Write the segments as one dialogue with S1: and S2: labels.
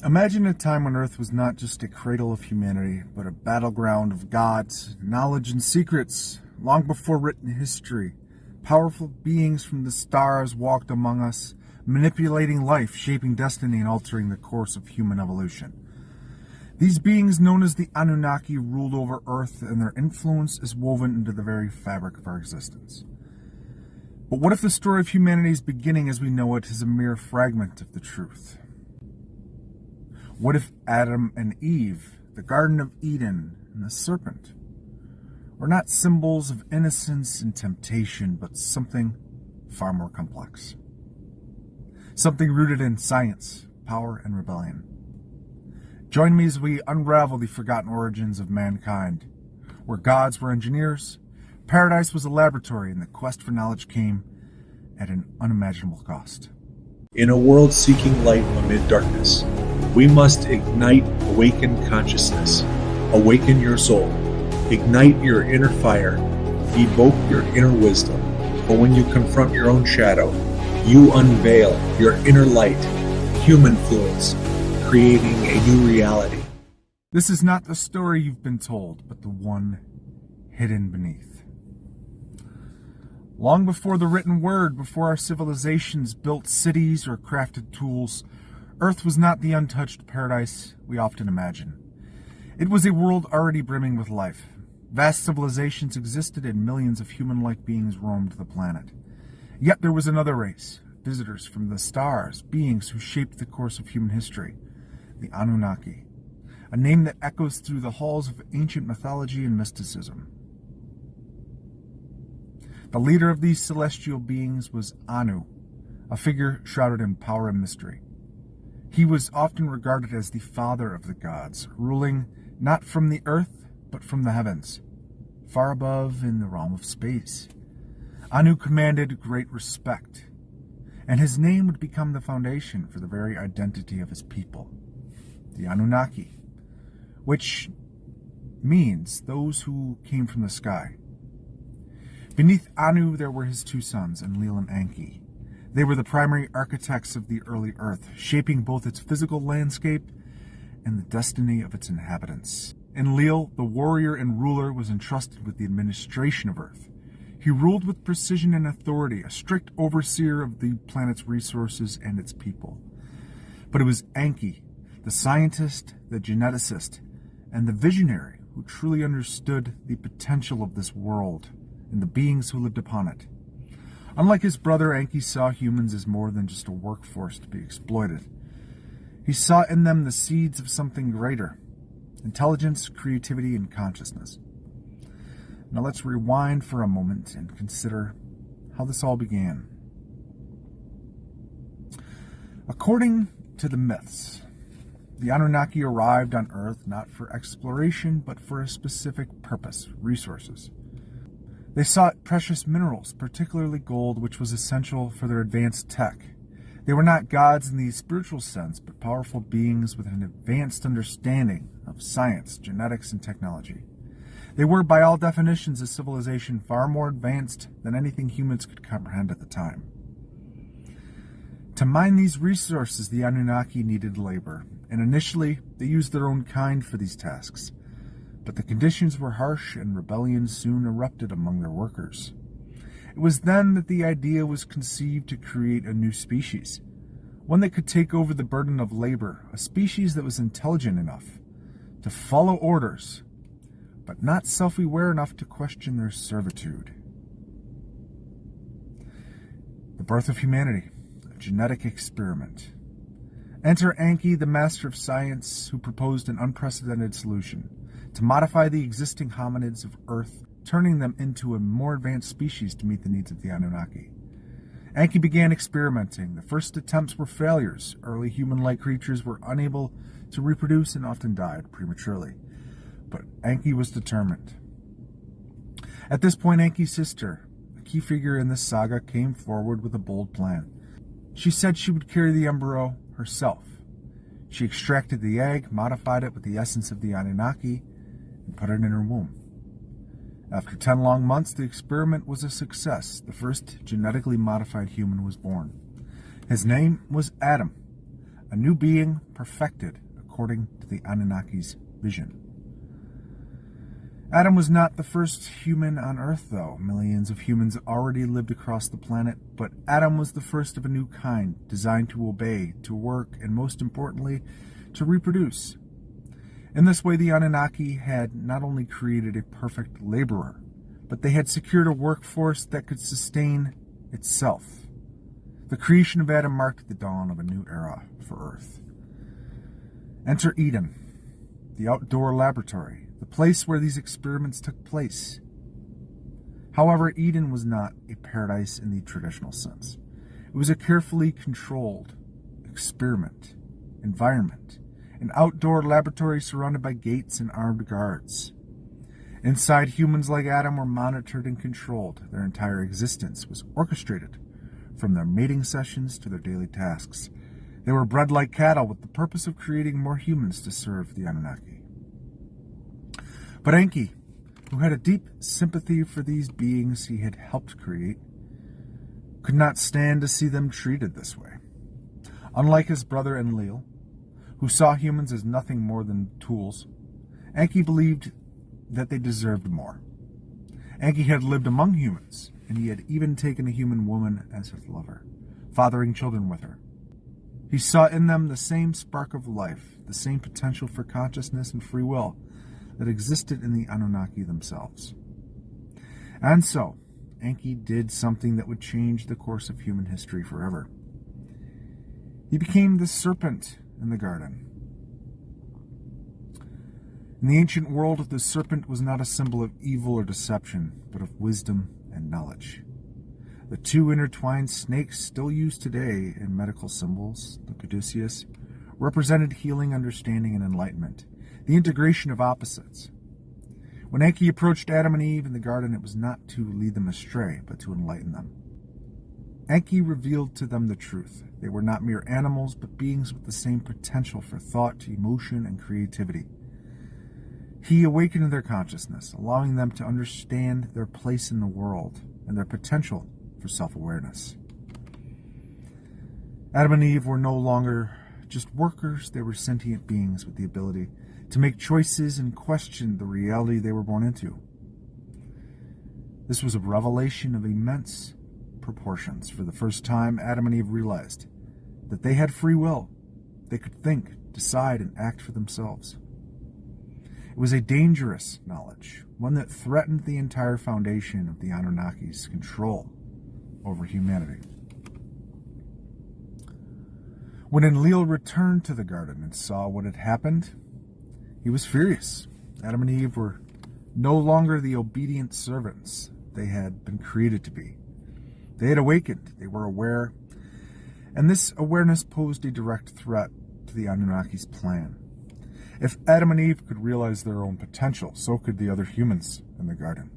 S1: Imagine a time when Earth was not just a cradle of humanity, but a battleground of gods, knowledge, and secrets. Long before written history, powerful beings from the stars walked among us, manipulating life, shaping destiny, and altering the course of human evolution. These beings, known as the Anunnaki, ruled over Earth, and their influence is woven into the very fabric of our existence. But what if the story of humanity's beginning as we know it is a mere fragment of the truth? What if Adam and Eve, the Garden of Eden, and the serpent were not symbols of innocence and temptation, but something far more complex? Something rooted in science, power, and rebellion. Join me as we unravel the forgotten origins of mankind, where gods were engineers, paradise was a laboratory, and the quest for knowledge came at an unimaginable cost.
S2: In a world seeking light amid darkness, we must ignite awakened consciousness, awaken your soul, ignite your inner fire, evoke your inner wisdom. For when you confront your own shadow, you unveil your inner light, human fluence, creating a new reality.
S1: This is not the story you've been told, but the one hidden beneath. Long before the written word, before our civilizations built cities or crafted tools, Earth was not the untouched paradise we often imagine. It was a world already brimming with life. Vast civilizations existed and millions of human-like beings roamed the planet. Yet there was another race, visitors from the stars, beings who shaped the course of human history, the Anunnaki, a name that echoes through the halls of ancient mythology and mysticism. The leader of these celestial beings was Anu, a figure shrouded in power and mystery. He was often regarded as the father of the gods, ruling not from the earth, but from the heavens, far above in the realm of space. Anu commanded great respect, and his name would become the foundation for the very identity of his people, the Anunnaki, which means those who came from the sky. Beneath Anu there were his two sons, Enlil and Enki. They were the primary architects of the early Earth, shaping both its physical landscape and the destiny of its inhabitants. Enlil, the warrior and ruler, was entrusted with the administration of Earth. He ruled with precision and authority, a strict overseer of the planet's resources and its people. But it was Enki, the scientist, the geneticist, and the visionary who truly understood the potential of this world and the beings who lived upon it. Unlike his brother, Enki saw humans as more than just a workforce to be exploited. He saw in them the seeds of something greater: intelligence, creativity, and consciousness. Now let's rewind for a moment and consider how this all began. According to the myths, the Anunnaki arrived on Earth not for exploration, but for a specific purpose: resources. They sought precious minerals, particularly gold, which was essential for their advanced tech. They were not gods in the spiritual sense, but powerful beings with an advanced understanding of science, genetics, and technology. They were, by all definitions, a civilization far more advanced than anything humans could comprehend at the time. To mine these resources, the Anunnaki needed labor, and initially they used their own kind for these tasks. But the conditions were harsh, and rebellion soon erupted among their workers. It was then that the idea was conceived to create a new species, one that could take over the burden of labor, a species that was intelligent enough to follow orders, but not self-aware enough to question their servitude. The birth of humanity, a genetic experiment. Enter Enki, the master of science, who proposed an unprecedented solution: to modify the existing hominids of Earth, turning them into a more advanced species to meet the needs of the Anunnaki. Enki began experimenting. The first attempts were failures. Early human-like creatures were unable to reproduce and often died prematurely. But Enki was determined. At this point, Enki's sister, a key figure in this saga, came forward with a bold plan. She said she would carry the embryo herself. She extracted the egg, modified it with the essence of the Anunnaki, and put it in her womb. After 10 long months, the experiment was a success. The first genetically modified human was born. His name was Adam, a new being perfected according to the Anunnaki's vision. Adam was not the first human on Earth, though. Millions of humans already lived across the planet, but Adam was the first of a new kind, designed to obey, to work, and most importantly, to reproduce. In this way, the Anunnaki had not only created a perfect laborer, but they had secured a workforce that could sustain itself. The creation of Adam marked the dawn of a new era for Earth. Enter Eden, the outdoor laboratory, the place where these experiments took place. However, Eden was not a paradise in the traditional sense. It was a carefully controlled experiment environment, an outdoor laboratory surrounded by gates and armed guards. Inside, humans like Adam were monitored and controlled. Their entire existence was orchestrated, from their mating sessions to their daily tasks. They were bred like cattle with the purpose of creating more humans to serve the Anunnaki. But Enki, who had a deep sympathy for these beings he had helped create, could not stand to see them treated this way. Unlike his brother Enlil, who saw humans as nothing more than tools, Enki believed that they deserved more. Enki had lived among humans, and he had even taken a human woman as his lover, fathering children with her. He saw in them the same spark of life, the same potential for consciousness and free will that existed in the Anunnaki themselves. And so, Enki did something that would change the course of human history forever. He became the serpent in the garden. In the ancient world, the serpent was not a symbol of evil or deception, but of wisdom and knowledge. The two intertwined snakes still used today in medical symbols, the caduceus, represented healing, understanding, and enlightenment, the integration of opposites. When Enki approached Adam and Eve in the garden, it was not to lead them astray, but to enlighten them. Enki revealed to them the truth. They were not mere animals, but beings with the same potential for thought, emotion, and creativity. He awakened their consciousness, allowing them to understand their place in the world and their potential for self-awareness. Adam and Eve were no longer just workers. They were sentient beings with the ability to make choices and question the reality they were born into. This was a revelation of immense proportions. For the first time, Adam and Eve realized that they had free will. They could think, decide, and act for themselves. It was a dangerous knowledge, one that threatened the entire foundation of the Anunnaki's control over humanity. When Enlil returned to the garden and saw what had happened, he was furious. Adam and Eve were no longer the obedient servants they had been created to be. They had awakened, they were aware, and this awareness posed a direct threat to the Anunnaki's plan. If Adam and Eve could realize their own potential, so could the other humans in the garden.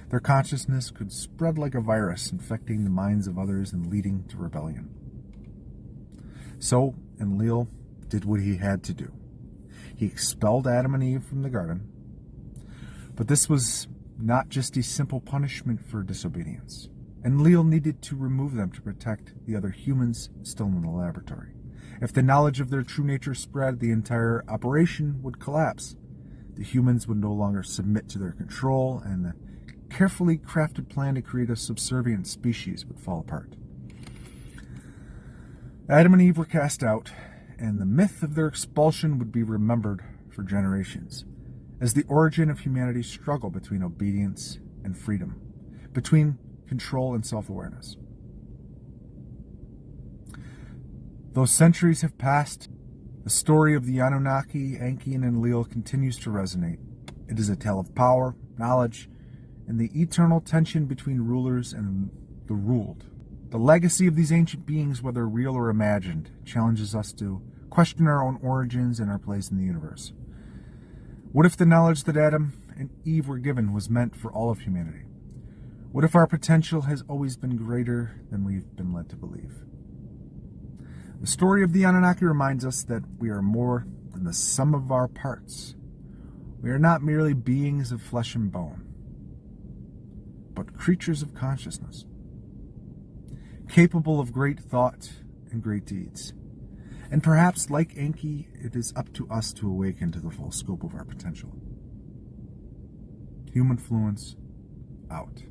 S1: Their consciousness could spread like a virus, infecting the minds of others and leading to rebellion. So Enlil did what he had to do. He expelled Adam and Eve from the garden. But this was not just a simple punishment for disobedience. Enlil needed to remove them to protect the other humans still in the laboratory. If the knowledge of their true nature spread, the entire operation would collapse. The humans would no longer submit to their control, and the carefully crafted plan to create a subservient species would fall apart. Adam and Eve were cast out, and the myth of their expulsion would be remembered for generations as the origin of humanity's struggle between obedience and freedom, between control and self-awareness. Though centuries have passed, the story of the Anunnaki, Enki, and Enlil continues to resonate. It is a tale of power, knowledge, and the eternal tension between rulers and the ruled. The legacy of these ancient beings, whether real or imagined, challenges us to question our own origins and our place in the universe. What if the knowledge that Adam and Eve were given was meant for all of humanity? What if our potential has always been greater than we've been led to believe? The story of the Anunnaki reminds us that we are more than the sum of our parts. We are not merely beings of flesh and bone, but creatures of consciousness, capable of great thought and great deeds. And perhaps, like Enki, it is up to us to awaken to the full scope of our potential. Human Fluence, out.